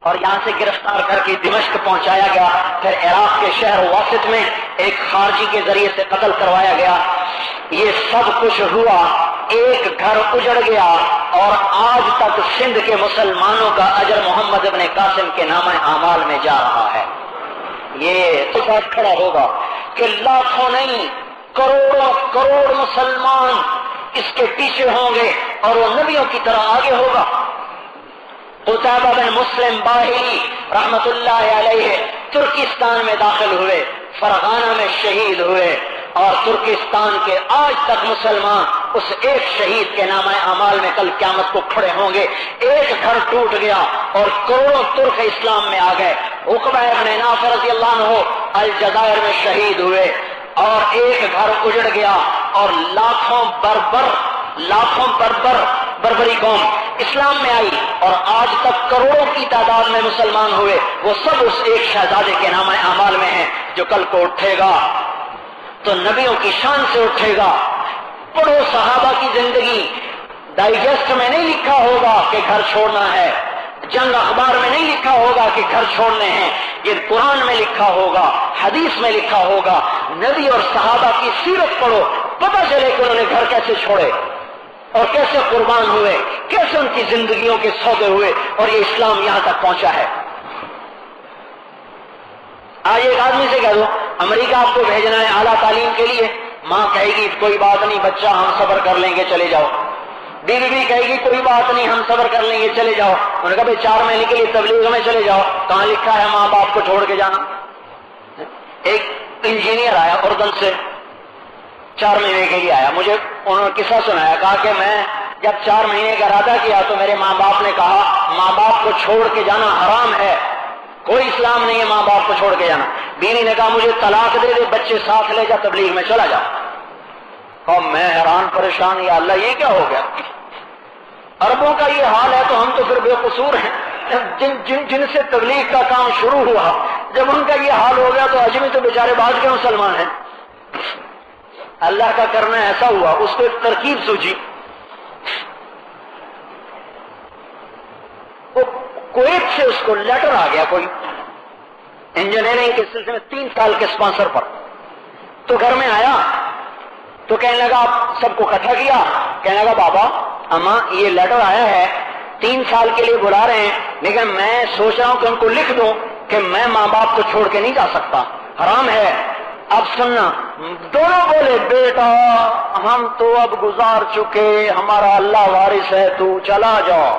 اور یہاں سے گرفتار کر کے دمشق پہنچایا گیا، پھر عراق کے شہر واسط میں ایک خارجی کے ذریعے سے قتل کروایا گیا۔ یہ سب کچھ ہوا، ایک گھر اجڑ گیا، اور آج تک سندھ کے مسلمانوں کا اجر محمد ابن قاسم کے نامہ اعمال میں جا رہا ہے۔ یہ تو بات کھڑا ہوگا کہ لاکھوں نہیں کروڑوں کروڑ مسلمان اس کے پیچھے ہوں گے اور وہ نبیوں کی طرح آگے ہوگا۔ قتیبہ بن مسلم باہلی رحمت اللہ علیہ ترکستان میں داخل ہوئے، فرغانہ میں شہید ہوئے، اور ترکستان کے آج تک مسلمان اس ایک شہید کے نامہ اعمال میں کل قیامت کو کھڑے ہوں گے۔ ایک گھر ٹوٹ گیا اور کروڑوں ترک اسلام میں آ گئے۔ عقبہ ابن نافع رضی اللہ عنہ الجزائر میں شہید ہوئے، اور ایک گھر اجڑ گیا، اور لاکھوں بربری قوم اسلام میں آئی، اور آج تک کروڑوں کی تعداد میں مسلمان ہوئے۔ وہ سب اس ایک شہزادے کے نامہ اعمال میں ہیں جو کل کو اٹھے گا تو نبیوں کی شان سے اٹھے گا۔ پڑھو صحابہ کی زندگی، ڈائجسٹ میں نہیں لکھا ہوگا کہ گھر چھوڑنا ہے، جنگ اخبار میں نہیں لکھا ہوگا کہ گھر چھوڑنے ہیں، یہ قرآن میں لکھا ہوگا، حدیث میں لکھا ہوگا۔ نبی اور صحابہ کی سیرت پڑھو، پتہ چلے کہ انہوں نے گھر کیسے چھوڑے اور کیسے قربان ہوئے، کیسے ان کی زندگیوں کے سودے ہوئے، اور یہ اسلام یہاں تک پہنچا ہے۔ آج ایک آدمی سے کہہ دو امریکہ آپ کو بھیجنا ہے اعلیٰ تعلیم کے لیے، ماں کہے گی کوئی بات نہیں بچہ ہم صبر کر لیں گے چلے جاؤ، بیوی بھی کہے گی کوئی بات نہیں ہم صبر کر لیں گے چلے جاؤ۔ انہوں نے کہا بھائی 4 مہینے کے لیے تبلیغ میں چلے جاؤ، کہاں لکھا ہے ماں باپ کو چھوڑ کے جانا؟ ایک انجینئر آیا اردن سے، 4 مہینے کے لیے آیا، مجھے انہوں نے قصہ سنایا، کہا کہ میں جب 4 مہینے کا ارادہ کیا تو میرے ماں باپ نے کہا ماں باپ کو چھوڑ کے جانا حرام ہے، کوئی اسلام نہیں ہے ماں باپ کو چھوڑ کے جانا۔ بیوی نے کہا مجھے طلاق دے دے، بچے ساتھ لے جا، تبلیغ میں چلا جا۔ اور میں حیران پریشان، یا اللہ یہ کیا ہو گیا؟ عربوں کا یہ حال ہے تو ہم تو پھر بے قصور ہیں، جن سے تبلیغ کا کام شروع ہوا جب ان کا یہ حال ہو گیا تو اجمی تو بیچارے بعد کے مسلمان ہیں۔ اللہ کا کرنا ایسا ہوا، اس کو ایک ترکیب سوچی، کویت سے اس کو لیٹر آ گیا کوئی انجینئرنگ کے سلسلے میں 3 سال کے اسپانسر پر، تو گھر میں آیا تو کہنے لگا آپ سب کو اکٹھا کیا، کہنے لگا بابا اماں یہ لیٹر آیا ہے 3 سال کے لیے بلا رہے ہیں، لیکن میں سوچ رہا ہوں کہ ان کو لکھ دوں کہ میں ماں باپ کو چھوڑ کے نہیں جا سکتا، حرام ہے۔ اب سننا، دونوں بولے بیٹا ہم تو اب گزار چکے، ہمارا اللہ وارث ہے، تو چلا جاؤ۔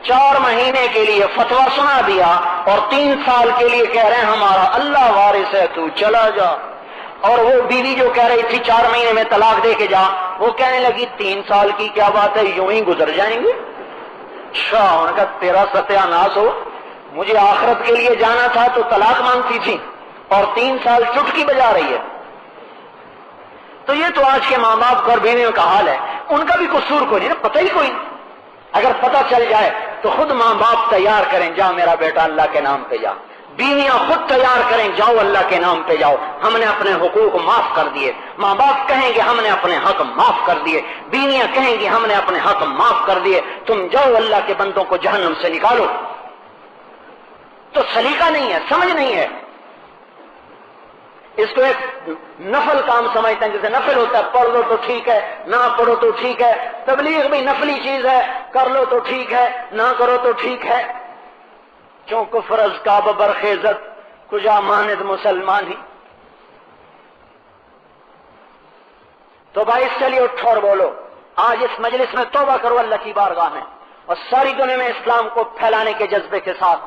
4 مہینے کے لیے فتویٰ سنا دیا اور 3 سال کے لیے کہہ رہے ہیں ہمارا اللہ وارث ہے، تو چلا جا۔ اور وہ بیوی جو کہہ رہی تھی 4 مہینے میں طلاق دے کے جا، وہ کہنے لگی 3 سال کی کیا بات ہے، یوں ہی گزر جائیں گے۔ اچھا، ان کا تیرا ستیہ ناس ہو، مجھے آخرت کے لیے جانا تھا تو طلاق مانگتی تھی اور 3 سال چٹکی بجا رہی ہے۔ تو یہ تو آج کے ماں باپ اور بیویوں کا حال ہے، ان کا بھی قصور کوئی نہیں، پتہ ہی کوئی نہیں۔ اگر پتہ چل جائے تو خود ماں باپ تیار کریں، جا میرا بیٹا اللہ کے نام پہ جا، بیویاں خود تیار کریں جاؤ اللہ کے نام پہ جاؤ، ہم نے اپنے حقوق معاف کر دیے۔ ماں باپ کہیں گے ہم نے اپنے حق معاف کر دیے، بیویاں کہیں گی ہم نے اپنے حق معاف کر دیے، تم جاؤ اللہ کے بندوں کو جہنم سے نکالو۔ تو سلیقہ نہیں ہے، سمجھ نہیں ہے، اس کو ایک نفل کام سمجھتے ہیں، جیسے نفل ہوتا ہے پڑھ لو تو ٹھیک ہے، نہ پڑھو تو ٹھیک ہے، تبلیغ بھی نفلی چیز ہے، کر لو تو ٹھیک ہے، نہ کرو تو ٹھیک ہے، چوں کفر از کعب برخیزت کجا ماند مسلمان ہی۔ تو بھائی چلیے اٹھو اور بولو، آج اس مجلس میں توبہ کرو اللہ کی بارگاہ میں، اور ساری دنیا میں اسلام کو پھیلانے کے جذبے کے ساتھ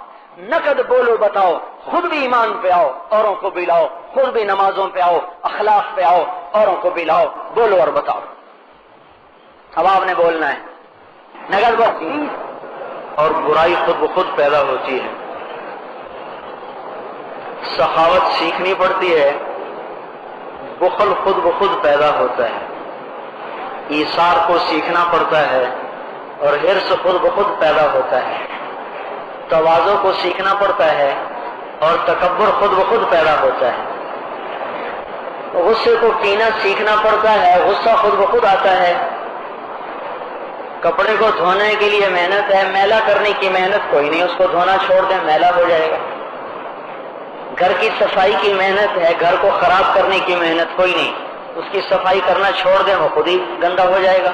نقد بولو، بتاؤ، خود بھی ایمان پہ آؤ، اوروں کو بھی لاؤ، خود بھی نمازوں پہ آؤ، اخلاق پہ آؤ، اوروں کو بھی لاؤ، بولو اور بتاؤ۔ اب آپ نے بولنا ہے، نقد بولتی اور برائی خود بخود پیدا ہوتی ہے، سخاوت سیکھنی پڑتی ہے، بخل خود بخود پیدا ہوتا ہے، ایثار کو سیکھنا پڑتا ہے اور حرص خود بخود پیدا ہوتا ہے، تواضع کو سیکھنا پڑتا ہے اور تکبر خود بخود پیدا ہوتا ہے، غصے کو پینا سیکھنا پڑتا ہے، غصہ خود بخود آتا ہے، کپڑے کو دھونے کے لیے محنت ہے، میلا کرنے کی محنت کوئی نہیں، اس کو دھونا چھوڑ دیں میلا ہو جائے گا۔ گھر کی صفائی کی محنت ہے، گھر کو خراب کرنے کی محنت کوئی نہیں، اس کی صفائی کرنا چھوڑ دیں وہ خود ہی گندا ہو جائے گا۔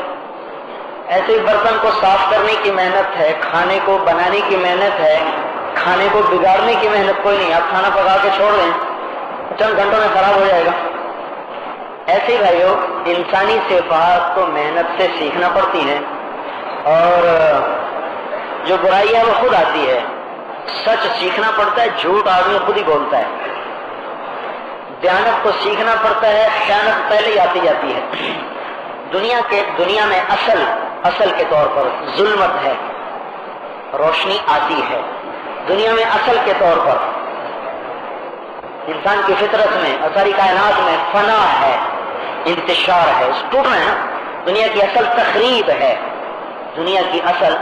ایسے ہی برتن کو صاف کرنے کی محنت ہے، کھانے کو بنانے کی محنت ہے، کھانے کو بگاڑنے کی محنت کوئی نہیں، آپ کھانا پکا کے چھوڑ دیں چند گھنٹوں میں خراب ہو جائے گا۔ ایسے ہی بھائیو انسانی صفات کو محنت سے سیکھنا پڑتی ہیں، اور جو برائی ہے وہ خود آتی ہے، سچ سیکھنا پڑتا ہے، جھوٹ آدمی خود ہی بولتا ہے، دیانت کو سیکھنا پڑتا ہے، خیانت پہلے ہی آتی جاتی ہے۔ دنیا میں اصل کے طور پر ظلمت ہے، روشنی آتی ہے۔ دنیا میں اصل کے طور پر انسان کی فطرت میں اور ساری کائنات میں فنا ہے، انتشار ہے، ٹوٹنا ہے نا۔ دنیا کی اصل تخریب ہے، دنیا کی اصل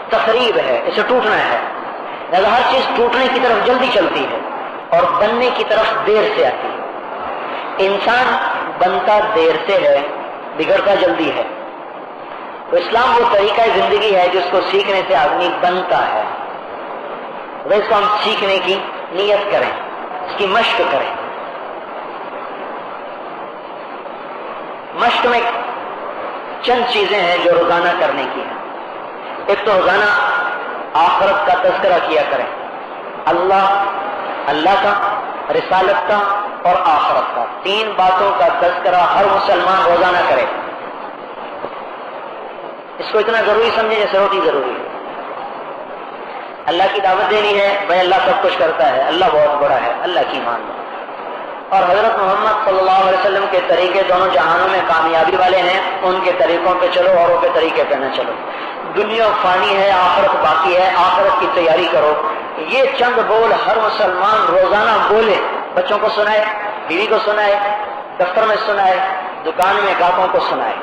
تخریب ہے، اسے ٹوٹنا ہے۔ لہذا ہر چیز ٹوٹنے کی طرف جلدی چلتی ہے اور بننے کی طرف دیر سے آتی ہے۔ انسان بنتا دیر سے ہے، بگڑتا جلدی ہے۔ تو اسلام وہ طریقہ زندگی ہے جس کو سیکھنے سے آدمی بنتا ہے۔ اس کو ہم سیکھنے کی نیت کریں، اس کی مشق کریں۔ مشق میں چند چیزیں ہیں جو روزانہ کرنے کی ہیں۔ ایک تو روزانہ آخرت کا تذکرہ کیا کریں، اللہ کا، رسالت کا اور آخرت کا، تین باتوں کا تذکرہ ہر مسلمان روزانہ کرے۔ اس کو اتنا ضروری سمجھیں جیسے روٹی ضروری ہے۔ اللہ کی دعوت دینی ہے، بھائی اللہ سب کچھ کرتا ہے، اللہ بہت بڑا ہے، اللہ کی مان لو۔ اور حضرت محمد صلی اللہ علیہ وسلم کے طریقے دونوں جہانوں میں کامیابی والے ہیں، ان کے طریقوں پہ چلو، اوروں کے طریقے پہ نہ چلو۔ دنیا فانی ہے، آخرت باقی ہے، آخرت کی تیاری کرو۔ یہ چند بول ہر مسلمان روزانہ بولے، بچوں کو سنائے، بیوی کو سنائے، دفتر میں سنائے، دکان میں گاہکوں کو سنائے،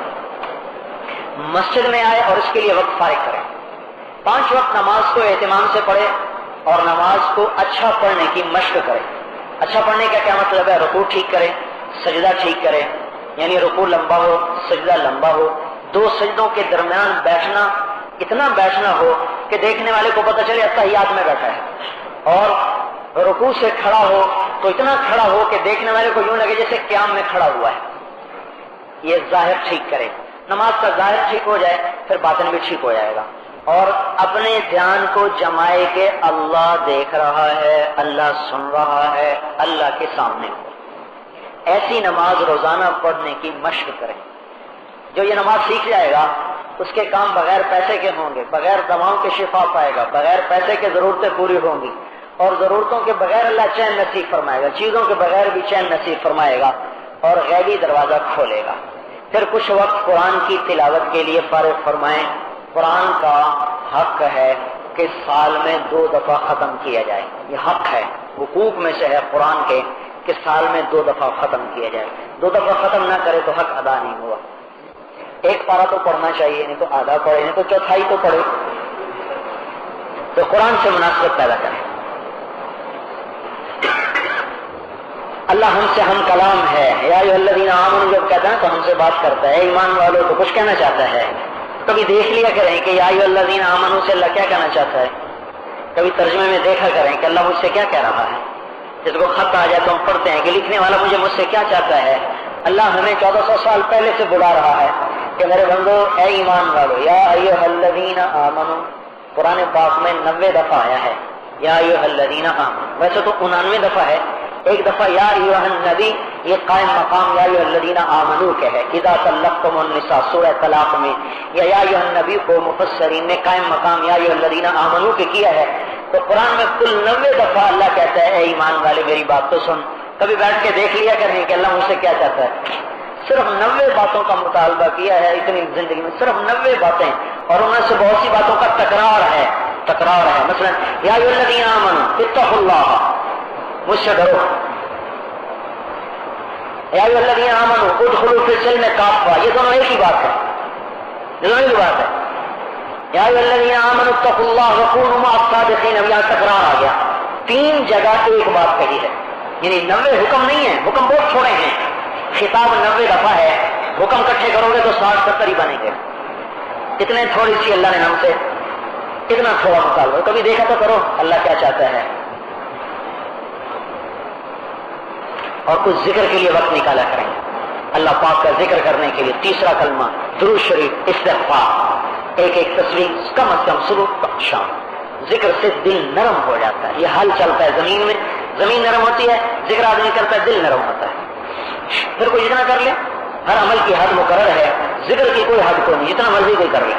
مسجد میں آئے اور اس کے لیے وقت فارغ کریں۔ 5 وقت نماز کو اہتمام سے پڑھے اور نماز کو اچھا پڑھنے کی مشق کرے۔ اچھا پڑھنے کا کیا مطلب ہے؟ رکوع ٹھیک کرے، سجدہ ٹھیک کرے، یعنی رکوع لمبا ہو، سجدہ لمبا ہو، 2 سجدوں کے درمیان بیٹھنا، اتنا بیٹھنا ہو کہ دیکھنے والے کو پتہ چلے اتحیات میں بیٹھا ہے، اور رکوع سے کھڑا ہو تو اتنا کھڑا ہو کہ دیکھنے والے کو یوں لگے جیسے قیام میں کھڑا ہوا ہے۔ یہ ظاہر ٹھیک کرے، نماز کا ظاہر ٹھیک ہو جائے پھر باطن بھی ٹھیک ہو جائے گا۔ اور اپنے دھیان کو جمائے کہ اللہ دیکھ رہا ہے، اللہ سن رہا ہے، اللہ کے سامنے ہو۔ ایسی نماز روزانہ پڑھنے کی مشق کریں۔ جو یہ نماز سیکھ جائے گا اس کے کام بغیر پیسے کے ہوں گے، بغیر دواؤں کے شفا پائے گا، بغیر پیسے کے ضرورتیں پوری ہوں گی، اور ضرورتوں کے بغیر اللہ چین نصیب فرمائے گا، چیزوں کے بغیر بھی چین نصیب فرمائے گا اور غیبی دروازہ کھولے گا۔ پھر کچھ وقت قرآن کی تلاوت کے لیے فارغ فرمائیں۔ قرآن کا حق ہے کہ سال میں 2 دفعہ ختم کیا جائے، یہ حق ہے، حقوق میں سے ہے قرآن کے کہ سال میں 2 دفعہ ختم کیا جائے۔ 2 دفعہ ختم نہ کرے تو حق ادا نہیں ہوا۔ ایک پارہ تو پڑھنا چاہیے، نہیں تو آدھا پڑھے، نہیں تو چوتھائی تو پڑھے۔ تو قرآن سے مناسبت پیدا کریں۔ اللہ ہم سے ہم کلام ہے، یا ایھا الذین آمنوا جب کہتا ہے تو ہم سے بات کرتا ہے، ایمان والوں تو کچھ کہنا چاہتا ہے۔ کبھی دیکھ لیا کریں کہ یا ایھا الذین آمنوا سے اللہ کیا کہنا چاہتا ہے، کبھی ترجمے میں دیکھا کریں کہ اللہ مجھ سے کیا کہہ رہا ہے۔ جس کو خط آ جائے تو ہم پڑھتے ہیں کہ لکھنے والا مجھ سے کیا چاہتا ہے۔ اللہ ہمیں 1400 سال پہلے سے بلا رہا ہے کہ میرے بندو اے ایمان والو، یا ایھا الذین آمنوا قرآن پاک میں 90 دفعہ آیا ہے یا ایھا الذین آمنوا، ویسے تو 99 دفعہ ہے، ایک دفعہ یا ایھا النبی، یہ قائم مقام یا ایھا الذین آمنوا کے ہے، اذا طلقتم النساء سورہ طلاق میں، یا ایھا النبی کو مفسرین نے قائم مقام یا ایھا الذین آمنوا کے کیا ہے۔ تو قرآن میں کل 90 دفعہ اللہ کہتا ہے اے ایمان والے میری بات تو سن۔ کبھی بیٹھ کے دیکھ لیا کریں کہ اللہ مجھ سے کیا چاہتا ہے۔ صرف 90 باتوں کا مطالبہ کیا ہے اتنی زندگی میں، صرف 90 باتیں، اور ان میں سے بہت سی باتوں کا تکرار ہے۔ مثلا یا ایھا الذین آمنوا اتقوا اللہ، مجھ سے ڈرو۔ یا ایھا الذین آمنوا ادخلوا فی السلم کافہ، یہ دونوں ایک ہی بات ہے، یہ دونوں ایک ہی بات ہے۔ یا ایھا الذین آمنوا اتقوا اللہ وکونوا مع الصادقین، اب یہاں تکرار آ گیا، 3 جگہ ایک بات کہی ہے، یعنی 90 حکم نہیں ہے، حکم بہت چھوڑے ہیں، خطاب 90 دفعہ ہے، حکم اکٹھے کرو گے تو 60-70 ہی بنیں گے۔ اتنے تھوڑی سی اللہ نے ہم سے اتنا تھوڑا مطالبہ، کبھی دیکھا تو کرو اللہ کیا چاہتا ہے. اور کچھ ذکر کے لیے وقت نکالا کریں، اللہ پاک کا ذکر کرنے کے لیے. تیسرا کلمہ درود شریف، استغفار، ایک ایک تصویر کم از کم صبح شام. ذکر سے دل نرم ہو جاتا ہے. یہ حل چلتا ہے زمین میں، زمین نرم ہوتی ہے، ذکر آدمی کرتا ہے دل نرم ہوتا ہے. پھر کوئی جتنا کر لے، ہر عمل کی حد مقرر ہے، ذکر کی کوئی حد کو نہیں، جتنا مرضی کوئی کر لے.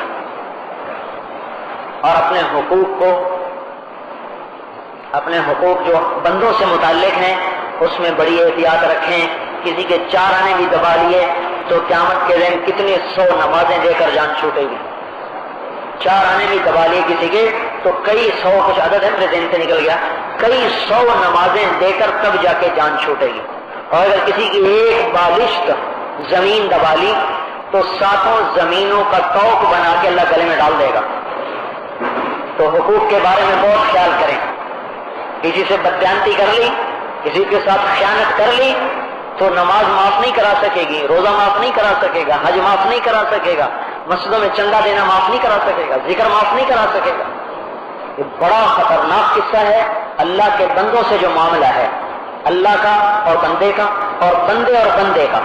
اور اپنے حقوق جو بندوں سے متعلق ہیں اس میں بڑی احتیاط رکھیں. کسی کے 4 آنے بھی دبا لیے تو قیامت کے دن کتنی 100 نمازیں دے کر جان چھوٹے گی. 4 آنے بھی دبا لیے کسی کے تو کئی 100، کچھ عدد ہے میرے ذہن سے نکل گیا، کئی 100 نمازیں دے کر تب جا کے جان چھوٹے گی. اور اگر کسی کی ایک بالشت زمین دبا لی تو 7 زمینوں کا توق بنا کے اللہ گلے میں ڈال دے گا. تو حقوق کے بارے میں بہت خیال کریں. کسی سے بددیانتی کر لی، کسی کے ساتھ خیانت کر لی تو نماز معاف نہیں کرا سکے گی، روزہ معاف نہیں کرا سکے گا، حج معاف نہیں کرا سکے گا، مسجدوں میں چندہ دینا معاف نہیں کرا سکے گا، ذکر معاف نہیں کرا سکے گا. یہ بڑا خطرناک قصہ ہے. اللہ کے بندوں سے جو معاملہ ہے، اللہ کا اور بندے کا، اور بندے اور بندے کا.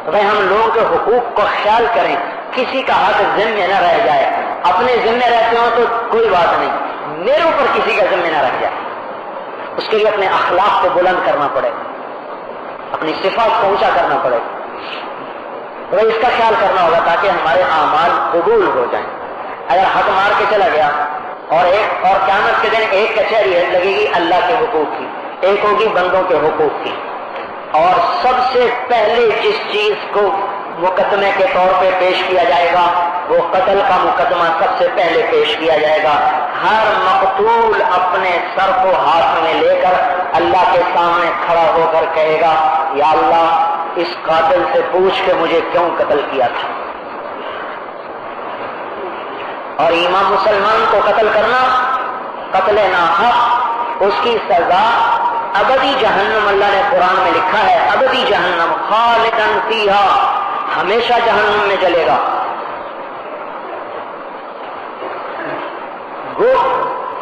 بھائی ہم لوگوں کے حقوق کو خیال کریں، کسی کا حق ذمہ نہ رہ جائے. اپنے ذمہ رہتے ہوں تو کوئی بات نہیں، میرے اوپر کسی کا ذمہ نہ رہ جائے. اس کے لیے اپنے اخلاق کو بلند کرنا پڑے، اپنی صفات کو اونچا کرنا پڑے. تو اس کا خیال کرنا ہوگا تاکہ ہمارے اعمال قبول ہو جائیں. اگر حق مار کے چلا گیا اور قیامت کے دن ایک کچہری لگے گی اللہ کے حقوق کی، ایک ہوگی بندوں کے حقوق کی. اور سب سے پہلے جس چیز کو مقدمے کے طور پہ پیش کیا جائے گا وہ قتل کا مقدمہ سب سے پہلے پیش کیا جائے گا. ہر مقتول اپنے سر کو ہاتھ میں لے کر اللہ کے سامنے کھڑا ہو کر کہے گا یا اللہ اس قاتل سے پوچھ کے مجھے کیوں قتل کیا تھا. اور ایمان مسلمان کو قتل کرنا قتل ناحق، اس کی سزا ابدی جہنم. اللہ نے قرآن میں لکھا ہے ابدی جہنم، خالدن فیہا، ہمیشہ جہنم میں جلے گا.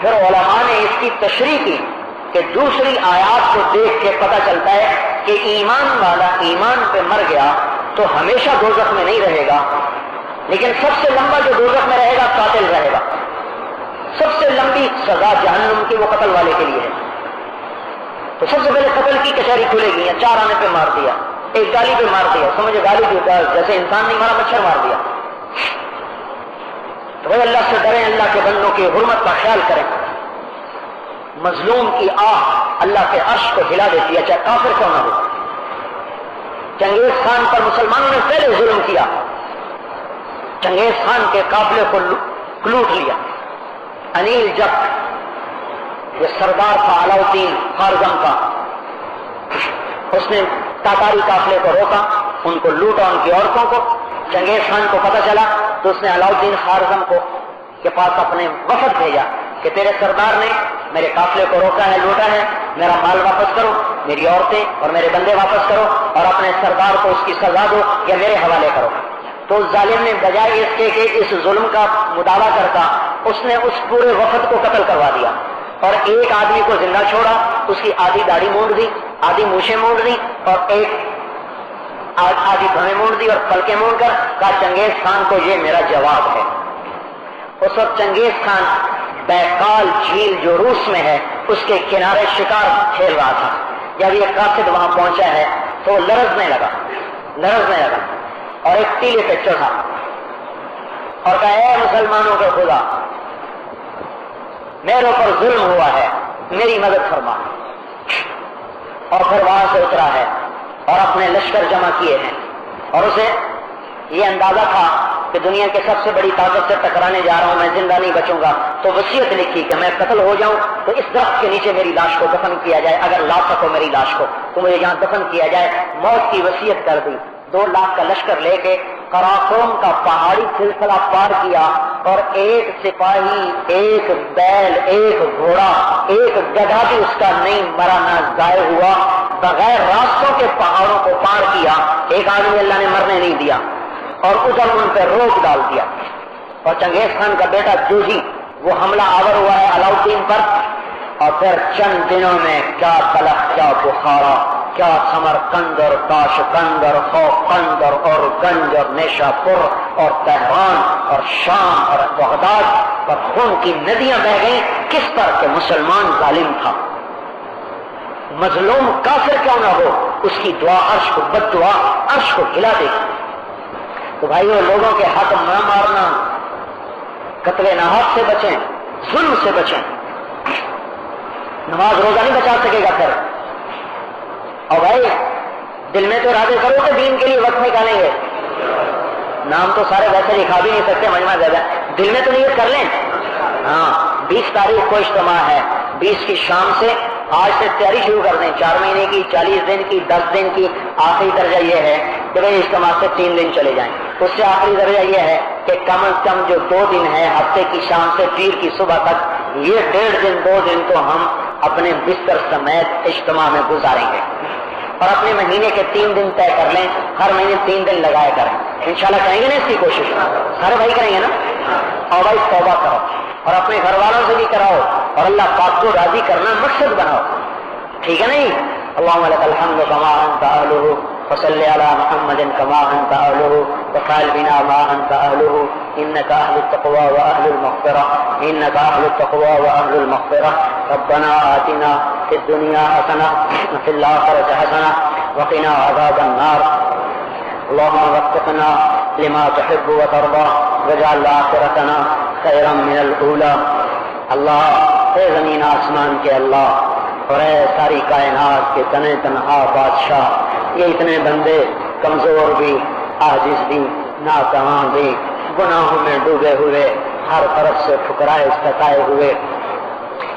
پھر علماء نے اس کی تشریح کی کہ دوسری آیات کو دیکھ کے پتہ چلتا ہے کہ ایمان والا ایمان پہ مر گیا تو ہمیشہ دوزخ میں نہیں رہے گا، لیکن سب سے لمبا جو دوزخ میں رہے گا قاتل رہے گا. سب سے لمبی سزا جہنم کی وہ قتل والے کے لیے ہے. تو سب سے پہلے قتل کی کچہری کھلے گی. 4 آنے پہ مار دیا، ایک گالی پہ مار دیا، سمجھے گالی کی جیسے انسان نہیں مارا، مچھر مار دیا. تو بھائی اللہ سے ڈریں، اللہ کے بندوں کی حرمت کا خیال کریں. مظلوم کی آہ اللہ کے عرش کو ہلا دیتی ہے، چاہے کافر کیوں نہ ہو. چنگیز خان پر مسلمانوں نے پہلے ظلم کیا، چنگیز خان کے قافلے کو لوٹ لیا. انیل جٹ یہ سردار تھا علاؤدین خارزم کا، اس نے تاتاری قافلے کو روکا، ان کو لوٹا، ان کی عورتوں کو. چنگیز خان کو پتہ چلا تو اس نے علاؤدین خارزم کے پاس اپنے وفد بھیجا کہ تیرے سردار نے میرے قافلے کو روکا ہے، لوٹا ہے، میرا مال واپس کرو، میری عورتیں اور میرے بندے واپس کرو، اور اپنے سردار کو اس کی سزا دو یا میرے حوالے کرو. تو ظالم نے بجائے اس کے کہ اس ظلم کا مداوع کرتا، اس نے اس پورے وفد کو قتل کروا دیا. اور ایک آدمی کو زندہ چھوڑا، اس کی آدھی داڑھی مونڈ دی، آدھی مونچھیں مونڈ دی، اور ایک آدھی بھویں مونڈ دی اور پلکیں مونڈ کر کہا چنگیز خان کو یہ میرا جواب ہے. اس وقت چنگیز خان بیکال جھیل جو روس میں ہے اس کے کنارے شکار کھیل رہا تھا. جب یہ قاصد وہاں پہنچا ہے تو لرزنے لگا اور ایک ٹیلے پہ چڑھا اور کہا اے مسلمانوں کے خدا، میرے اوپر ظلم ہوا ہے، میری مدد فرما. اور پھر وہاں سے اترا ہے اور اپنے لشکر جمع کیے ہیں، اور اسے یہ اندازہ تھا کہ دنیا کے سب سے بڑی طاقت سے ٹکرانے جا رہا ہوں، میں زندہ نہیں بچوں گا. تو وصیت لکھی کہ میں قتل ہو جاؤں تو اس درخت کے نیچے میری لاش کو دفن کیا جائے، اگر لا سکو میری لاش کو تو مجھے یہاں دفن کیا جائے. موت کی وصیت کر دی. 2 لاکھ کا لشکر لے کے قراقرم کا پہاڑی سلسلہ پار کیا، اور ایک سپاہی، ایک بیل، ایک گھوڑا، ایک گدھا بھی اس کا نہیں مرا، نہ ضائع ہوا. بغیر راستوں کے پہاڑوں کو پار کیا. ایک آدمی اللہ نے مرنے نہیں دیا. اور ادھر ان پہ روک ڈال دیا. اور چنگیز خان کا بیٹا جوجی وہ حملہ آور ہوا ہے علاؤدین پر، اور پھر چند دنوں میں کیا بلخ، کیا بخارا، کیا سمرقند اور تاشقند اور خوقند اور گنج اور نیشا پور اور تہران اور شام اور بغداد پر خون کی ندیاں بہہ گئیں. کس پر کہ مسلمان ظالم تھا. مظلوم کافر کیوں نہ ہو، اس کی دعا عرش کو، بد دعا عرش کو ہلا دے گی. تو بھائیو لوگوں کے حق نہ مارنا، قتل ناحق سے بچیں، ظلم سے بچیں. نماز روزہ نہیں بچا سکے گا پھر. اور بھائی دل میں تو ارادے کرو کہ دین کے لیے وقت نکالیں گے. نام تو سارے ویسے لکھا بھی نہیں سکتے مجمع زیادہ، دل میں تو نیت کر لیں. ہاں 20 تاریخ کو اجتماع ہے، 20 کی شام سے آج سے تیاری شروع کر دیں. 4 مہینے کی، 40 دن کی، 10 دن کی. آخری درجہ یہ ہے کہ بھائی اجتماع سے 3 دن چلے جائیں. اس سے آخری درجہ یہ ہے کہ کم از کم جو 2 دن ہے ہفتے کی شام سے پیر کی صبح تک، یہ 1.5 دن 2 دن تو ہم اپنے بستر سمیت اجتماع میں گزاریں گے. اور اپنے مہینے کے 3 دن طے کر لیں، ہر مہینے 3 دن لگایا کریں. انشاءاللہ کریں گے نا اس کی کوشش، سارے بھائی کریں گے نا. اور بھائی توبہ کرو اور اپنے گھر والوں سے بھی کراؤ اور اللہ پاک کو راضی کرنا مقصد بناؤ. ٹھیک ہے نہیں؟ اللہم لک الحمد کما انت اہلہ وصلی علی محمد کما انت اہلہ وفعل بنا ما انت اہلہ انک اہل التقوی واہل المغفرہ انک اہل التقوی واہل المغفرہ. ربنا آتنا فی الدنیا حسنہ وفی الآخرۃ حسنہ وقنا عذاب النار. اللهم وفقنا لما تحب وترضى واجعل آخرتنا خیرا من الاولى. اللہ اے زمین آسمان کے اللہ اور اے ساری کائنات کے تنے تنہا بادشاہ، یہ اتنے بندے کمزور بھی، عاجز بھی، ناتواں بھی، گناہوں میں ڈوبے ہوئے، ہر طرف سے ٹھکرائے ستائے ہوئے،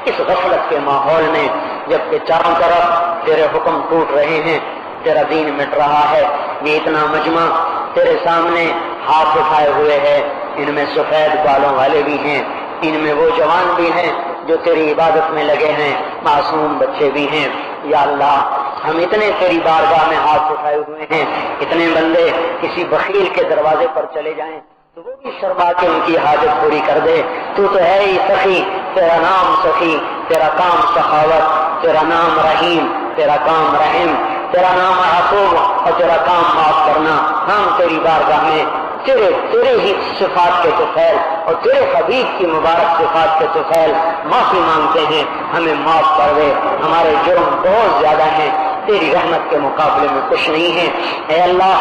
اس غفلت کے ماحول میں جبکہ چاروں طرف تیرے حکم ٹوٹ رہے ہیں، تیرا دین مٹ رہا ہے، یہ اتنا مجمع تیرے سامنے ہاتھ اٹھائے ہوئے ہے. ان میں سفید بالوں والے بھی ہیں، ان میں وہ جوان بھی ہیں جو تیری عبادت میں لگے ہیں، معصوم بچے بھی ہیں. یا اللہ ہم اتنے تیری بارگاہ میں ہاتھ اٹھائے ہوئے ہیں، اتنے بندے کسی بخیل کے دروازے پر چلے جائیں تو وہ بھی شرما کے ان کی حاجت پوری کر دے. تو ہے ہی سخی، تیرا نام سخی، تیرا کام سخاوت، تیرا نام رحیم، تیرا کام رحم، تیرا نام عفو اور تیرا کام معاف کرنا. ہم تیری بارگاہ میں تیرے ہی صفات کے طفیل اور تیرے حبیب کی مبارک صفات کے طفیل معافی مانگتے ہیں. ہمیں معاف کر دے، ہمارے جرم بہت زیادہ ہیں، تیری رحمت کے مقابلے میں کچھ نہیں ہے. اے اللہ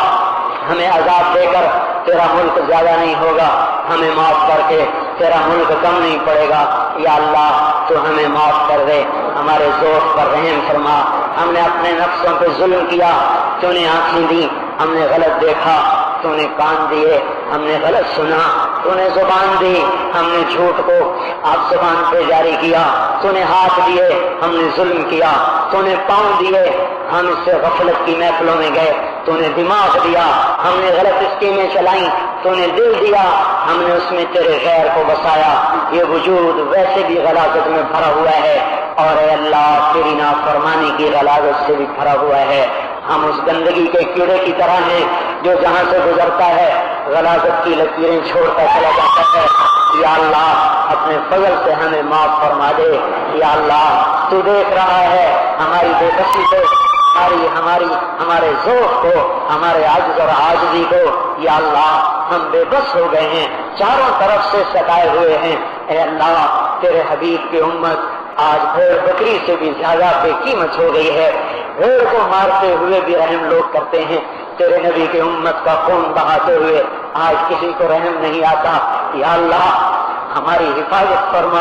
ہمیں عذاب دے کر تیرا ملک زیادہ نہیں ہوگا، ہمیں معاف کر کے تیرا ملک کم نہیں پڑے گا. یا اللہ تو ہمیں معاف کر دے، ہمارے ذوق پر رحم فرما. ہم نے اپنے نفسوں پہ ظلم کیا، تو نے آنکھیں دی، ہم نے غلط دیکھا، تو نے کان دیے، ہم نے غلط سنا، تو نے زبان دی، ہم نے جھوٹ کو آپ زبان پہ جاری کیا، تو نے ہاتھ دیے، ہم نے ظلم کیا، تو نے پاؤں دیے، ہم اس سے غفلت کی محفلوں میں گئے، تو نے دماغ دیا، ہم نے غلط اسکیمیں چلائیں، تو نے دل دیا، ہم نے اس میں تیرے غیر کو بسایا. یہ وجود ویسے بھی غلاظت میں بھرا ہوا ہے اور اے اللہ تیری نافرمانی کی غلاظت سے بھی بھرا ہوا ہے. ہم اس گندگی کے کیڑے کی طرح ہیں جو جہاں سے گزرتا ہے غلاظت کی لکیریں چھوڑتا چلا جاتا ہے. یا اللہ اپنے فضل سے ہمیں معاف فرما دے. یا اللہ تو دیکھ رہا ہے ہماری بے بسی کو، ہمارے ذوق کو، ہمارے عجز اور عاجزی کو. یا اللہ ہم بے بس ہو گئے ہیں، چاروں طرف سے ستائے ہوئے ہیں. اے اللہ تیرے حبیب کی امت آج بھیڑ بکری سے بھی زیادہ بے قیمت ہو گئی ہے. بھیڑ کو مارتے ہوئے بھی رحم لوگ کرتے ہیں، تیرے نبی کی امت کا خون بہاتے ہوئے آج کسی کو رحم نہیں آتا. یا اللہ ہماری حفاظت فرما،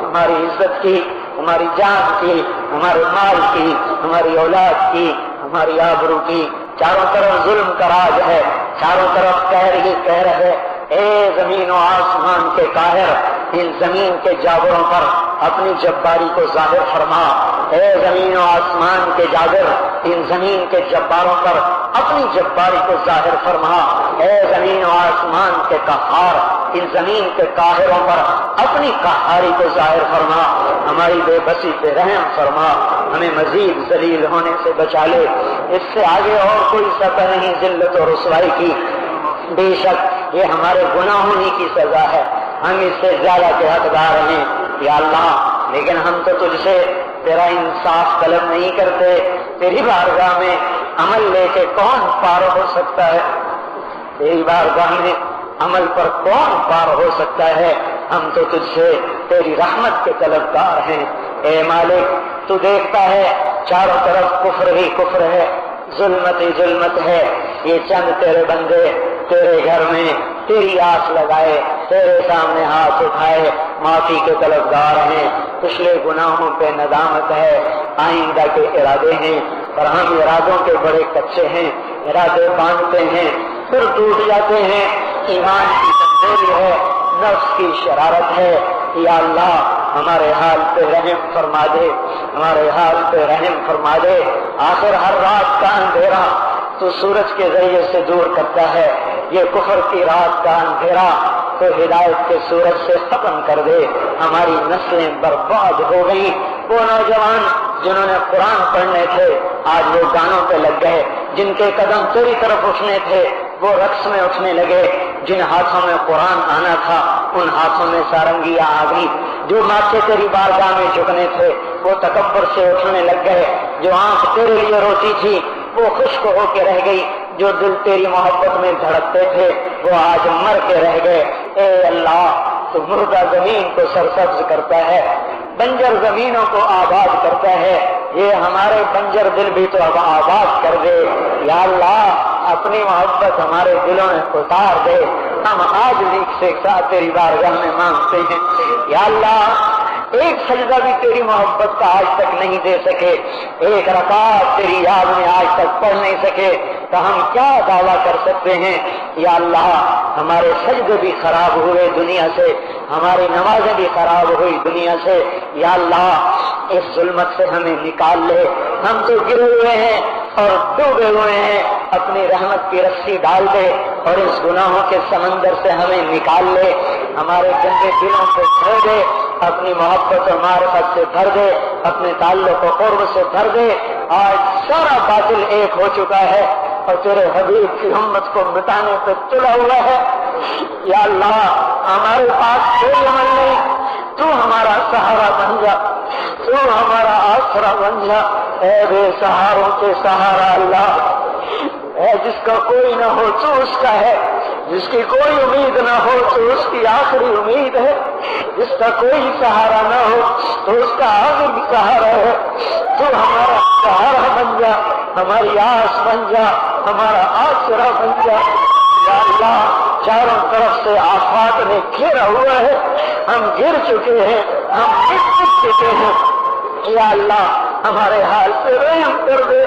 ہماری عزت کی، ہماری جان کی، ہمارے مال کی، ہماری اولاد کی، ہماری آبرو کی. چاروں طرف ظلم کا راج ہے، چاروں طرف قہر ہی قہر ہے. اے زمین و آسمان کے قاہر، ان زمین کے جابروں پر اپنی جباری کو ظاہر فرما. اے زمین و آسمان کے جابر، ان زمین کے جباروں پر اپنی جباری کو ظاہر فرما. اے زمین و آسمان کے قہار، ان زمین کے قاہروں پر اپنی قہاری کو ظاہر فرما. ہماری بے بسی پہ رحم فرما، ہمیں مزید ذلیل ہونے سے بچا لے. اس سے آگے اور کوئی سطح نہیں ذلت و رسوائی کی. بے شک یہ ہمارے گناہوں ہی کی سزا ہے، ہم اس سے زیادہ کے حقدار ہیں یا اللہ، لیکن ہم تو تجھ سے تیرا انصاف طلب نہیں کرتے، تیری بارگاہ میں عمل لے کے کون پار ہو سکتا ہے؟ تیری بارگاہ میں عمل پر کون پار ہو سکتا ہے؟ ہم تو تجھ سے تیری رحمت کے طلبگار ہیں۔ اے مالک، تو دیکھتا ہے چاروں طرف کفر ہی کفر ہے، ظلمت ہی ظلمت ہے، یہ چند تیرے بندے تیرے گھر میں تیری آس لگائے، تیرے سامنے ہاتھ اٹھائے، معافی کے طلبگار ہیں، پچھلے گناہوں پہ ندامت ہے، آئندہ کے ارادے ہیں، پر ہم ارادوں کے بڑے کچے ہیں، ارادے باندھتے ہیں پھر ٹوٹ جاتے ہیں، ایمان کی کمزوری ہے، نفس کی شرارت ہے۔ یا اللہ ہمارے حال پہ رحم فرما دے، ہمارے حال پہ رحم فرما دے۔ آخر ہر رات کا اندھیرا تو سورج کے ذریعے سے دور کرتا ہے، یہ کفر کی رات کا اندھیرا تو ہدایت کے سورج سے ختم کر دے۔ ہماری نسلیں برباد ہو گئیں، وہ نوجوان جنہوں نے قرآن پڑھنے تھے آج وہ گانوں پہ لگ گئے، جن کے قدم تیری طرف اٹھنے تھے وہ رقص میں اٹھنے لگے، جن ہاتھوں میں قرآن آنا تھا ان ہاتھوں میں سارنگیاں آ گئی، جو ماتھے تیری بارگاہ میں جھکنے تھے وہ تکبر سے اٹھنے لگ گئے، جو آنکھ تیرے لیے روتی تھی وہ خشک ہو کے رہ گئی، جو دل تیری محبت میں دھڑکتے تھے وہ آج مر کے رہ گئے۔ اے اللہ، تو مردہ زمین کو سرسبز کرتا ہے، بنجر زمینوں کو آباد کرتا ہے، یہ ہمارے بنجر دل بھی تو اب آباد کر دے یا اللہ، اپنی محبت ہمارے دلوں میں اتار دے۔ ہم آج بھی سے ساتھ تیری بارگاہ میں مانگتے ہیں یا اللہ، ایک سجدہ بھی تیری محبت کا آج تک نہیں دے سکے، ایک رکعت تیری یاد میں آج تک پڑھ نہیں سکے، تو ہم کیا دعویٰ کر سکتے ہیں یا اللہ؟ ہمارے سجدے بھی خراب ہوئے دنیا سے، ہماری نمازیں بھی خراب ہوئی دنیا سے، یا اللہ اس ظلمت سے ہمیں نکال لے، ہم تو گرے ہوئے ہیں اور ڈوبے ہوئے ہیں، اپنی رحمت کی رسی ڈال دے اور اس گناہوں کے سمندر سے ہمیں نکال لے، ہمارے گندے دلوں کو بھر دے، اپنی محبت و معرفت سے بھر دے، اپنے تعلق و قرب سے بھر دے۔ آج سارا باطل ایک ہو چکا ہے اور تیرے حبیب کی امت کو مٹانے پہ تلا ہوا ہے یا اللہ، ہمارے پاس کوئی عمل نہیں، تو ہمارا سہارا بن جا، تو ہمارا آسرا بن جا، اے بے سہاروں کے سہارا اللہ، اے جس کا کوئی نہ ہو تو اس کا ہے، جس کی کوئی امید نہ ہو تو اس کی آخری امید ہے، جس کا کوئی سہارا نہ ہو تو اس کا آخری سہارا ہے، تو ہمارا سہارا بن جا، ہماری آس بن جا، ہمارا آسرا بن جا یا اللہ۔ چاروں طرف سے آفات نے گھیرا ہوا ہے، ہم گر چکے ہیں، ہم مٹ چکے ہیں یا اللہ، ہمارے حال پہ رحم کر دے۔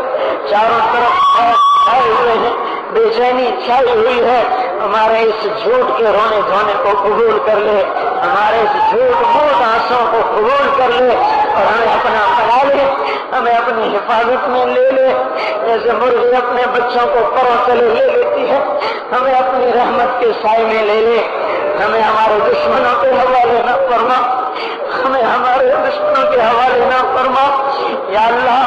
چاروں طرف چھائے ہوئے ہیں، بے چینی چھائی ہوئی ہے، ہمارے اس جھوٹ کے رونے دھونے کو قبول کر لے، ہمارے اس جھوٹ موت آنسوں کو قبول کر لے اور ہمیں اپنا بنا لے، ہمیں اپنی حفاظت میں لے لے، جیسے مرغی اپنے بچوں کو پروں تلے لے لیتی ہے، ہمیں اپنی رحمت کے سائے میں لے لے، ہمیں ہمارے دشمنوں کے حوالے نہ فرما، ہمیں ہمارے دشمنوں کے حوالے نہ فرما یا اللہ،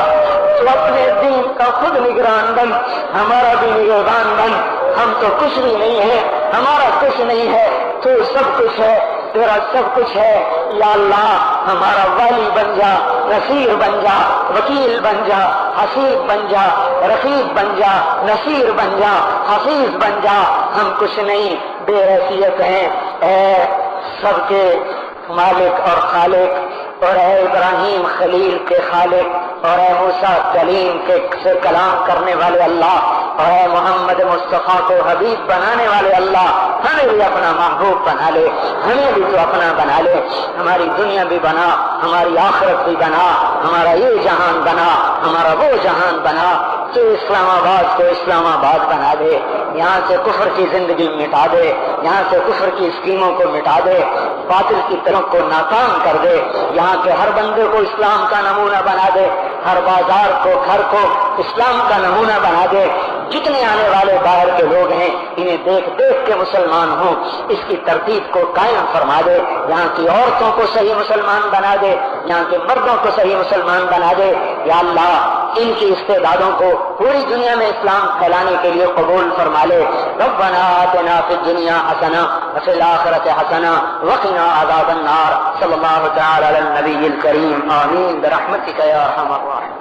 تو اپنے دین کا خود نگران بن، ہمارا بھی نگران بن، ہم تو کچھ بھی نہیں ہے، ہمارا کچھ نہیں ہے، تو سب کچھ ہے، تیرا سب کچھ ہے یا اللہ، ہمارا والی بن جا، نصیر بن جا، وکیل بن جا، حسیب بن جا، رقیب بن جا، نصیر بن جا، حفیظ بن جا، ہم کچھ نہیں، بے حیثیت ہیں، اے سب کے مالک اور خالق، اور اے ابراہیم خلیل کے خالق، اور اے موسیٰ کلیم کے سے کلام کرنے والے اللہ، اور اے محمد مصطفیٰ کو حبیب بنانے والے اللہ، ہمیں بھی اپنا محبوب بنا لے، ہمیں بھی تو اپنا بنا لے، ہماری دنیا بھی بنا، ہماری آخرت بھی بنا، ہمارا یہ جہان بنا، ہمارا وہ جہان بنا، تو اسلام آباد کو اسلام آباد بنا دے، یہاں سے کفر کی زندگی مٹا دے، یہاں سے کفر کی اسکیموں کو مٹا دے، باطل کی طرف کو ناکام کر دے، یہاں کے ہر بندے کو اسلام کا نمونہ بنا دے، ہر بازار کو گھر کو اسلام کا نمونہ بنا دے، جتنے آنے والے باہر کے لوگ ہیں انہیں دیکھ دیکھ کے مسلمان ہوں، اس کی ترتیب کو قائم فرما دے، یہاں کی عورتوں کو صحیح مسلمان بنا دے، یہاں کے مردوں کو صحیح مسلمان بنا دے یا اللہ۔ ان کی استعدادوں کو پوری دنیا میں اسلام پھیلانے کے لیے قبول فرما لے. ربنا آتنا فی الدنیا حسنہ وفی الآخرۃ حسنہ وقنا عذاب النار. صلی اللہ تعالی علی النبی الکریم. آمین برحمتک یا ارحم الراحمین.